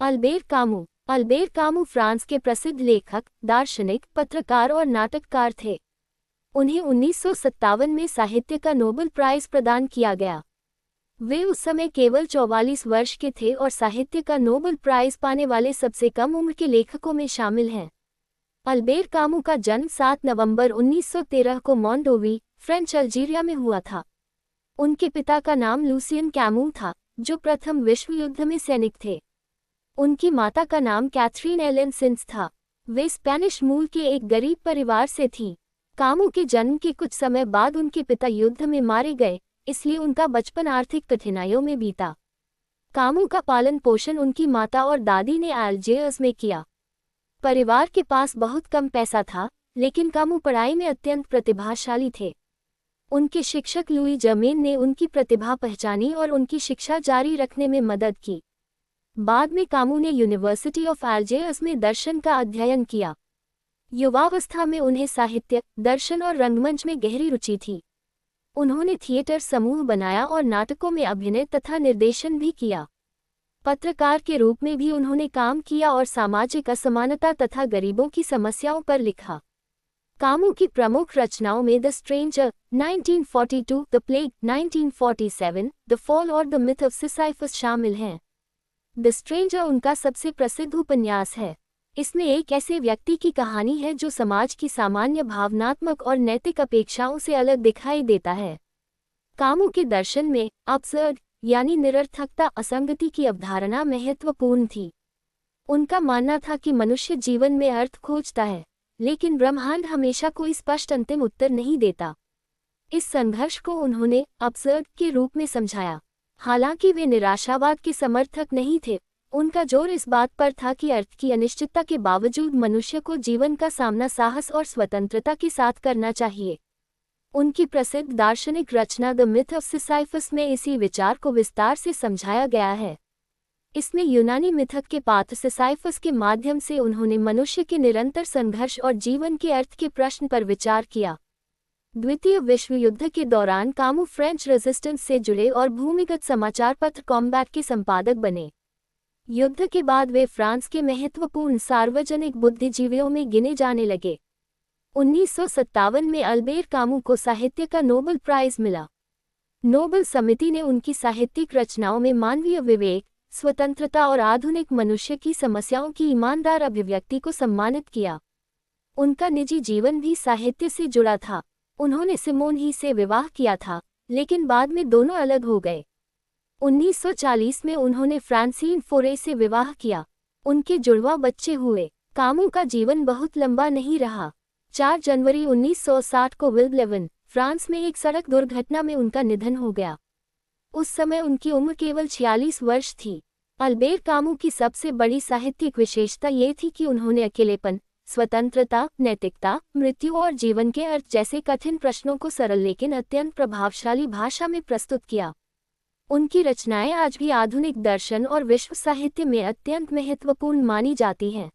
Albert Camus. Albert Camus France के प्रसिद्ध लेखक, दार्शनिक, पत्रकार और नाटककार थे। उन्हें 1957 में साहित्य का नोबेल प्राइज प्रदान किया गया। वे उस समय केवल 44 वर्ष के थे और साहित्य का नोबेल प्राइज पाने वाले सबसे कम उम्र के लेखकों में शामिल हैं। अल्बेर कामू का जन्म 7 नवंबर 1913 को मोंडोवी, फ्रेंच अल्जीरिया में हुआ था। उनके पिता का नाम लूसियन कैमू था, जो प्रथम विश्व युद्ध में सैनिक थे। उनकी माता का नाम कैथरीन एलेन सिंस था। वे स्पेनिश मूल के एक गरीब परिवार से थीं। कामू के जन्म के कुछ समय बाद उनके पिता युद्ध में मारे गए, इसलिए उनका बचपन आर्थिक कठिनाइयों में बीता। कामू का पालन पोषण उनकी माता और दादी ने अल्जियर्स में किया। परिवार के पास बहुत कम पैसा था, लेकिन कामू पढ़ाई में अत्यंत प्रतिभाशाली थे। उनके शिक्षक लुई जमेन ने उनकी प्रतिभा पहचानी और उनकी शिक्षा जारी रखने में मदद की। बाद में कामू ने यूनिवर्सिटी ऑफ अल्जियर्स में दर्शन का अध्ययन किया। युवावस्था में उन्हें साहित्य, दर्शन और रंगमंच में गहरी रुचि थी। उन्होंने थिएटर समूह बनाया और नाटकों में अभिनय तथा निर्देशन भी किया। पत्रकार के रूप में भी उन्होंने काम किया और सामाजिक असमानता तथा गरीबों की समस्याओं पर लिखा। कामू की प्रमुख रचनाओं में the stranger 1942, the plague 1947, the fall और द मिथ ऑफ सिसाइफस शामिल हैं। द स्ट्रेंजर उनका सबसे प्रसिद्ध उपन्यास है। इसमें एक ऐसे व्यक्ति की कहानी है जो समाज की सामान्य भावनात्मक और नैतिक अपेक्षाओं से अलग दिखाई देता है। कामू के दर्शन में अब्सर्ड यानी निरर्थकता, असंगति की अवधारणा महत्वपूर्ण थी। उनका मानना था कि मनुष्य जीवन में अर्थ खोजता है, लेकिन ब्रह्मांड हमेशा कोई स्पष्ट अंतिम उत्तर नहीं देता। इस संघर्ष को उन्होंने अब्सर्ड के रूप में समझाया। हालांकि वे निराशावाद के समर्थक नहीं थे, उनका जोर इस बात पर था कि अर्थ की अनिश्चितता के बावजूद मनुष्य को जीवन का सामना साहस और स्वतंत्रता के साथ करना चाहिए। उनकी प्रसिद्ध दार्शनिक रचना द मिथ ऑफ सिसाइफस में इसी विचार को विस्तार से समझाया गया है। इसमें यूनानी मिथक के पात्र सिसाइफस के माध्यम से उन्होंने मनुष्य के निरंतर संघर्ष और जीवन के अर्थ के प्रश्न पर विचार किया। द्वितीय विश्व युद्ध के दौरान कामू फ्रेंच रेजिस्टेंस से जुड़े और भूमिगत समाचार पत्र कॉम्बैट के संपादक बने। युद्ध के बाद वे फ्रांस के महत्वपूर्ण सार्वजनिक बुद्धिजीवियों में गिने जाने लगे। 1957 में अल्बेर कामू को साहित्य का नोबेल प्राइज मिला। नोबेल समिति ने उनकी साहित्यिक रचनाओं में मानवीय विवेक, स्वतंत्रता और आधुनिक मनुष्य की समस्याओं की ईमानदार अभिव्यक्ति को सम्मानित किया। उनका निजी जीवन भी साहित्य से जुड़ा था। उन्होंने सिमोन ही से विवाह किया था, लेकिन बाद में दोनों अलग हो गए। 1940 में उन्होंने फ्रांसीन फोरे से विवाह किया। उनके जुड़वा बच्चे हुए। कामू का जीवन बहुत लंबा नहीं रहा। 4 जनवरी 1960 को विल्ब्लेवन, फ्रांस में एक सड़क दुर्घटना में उनका निधन हो गया। उस समय उनकी उम्र केवल 46 वर्ष थी। अल्बेर कामू की सबसे बड़ी साहित्यिक विशेषता ये थी कि उन्होंने अकेलेपन, स्वतंत्रता, नैतिकता, मृत्यु और जीवन के अर्थ जैसे कठिन प्रश्नों को सरल लेकिन अत्यंत प्रभावशाली भाषा में प्रस्तुत किया। उनकी रचनाएं आज भी आधुनिक दर्शन और विश्व साहित्य में अत्यंत महत्वपूर्ण मानी जाती हैं।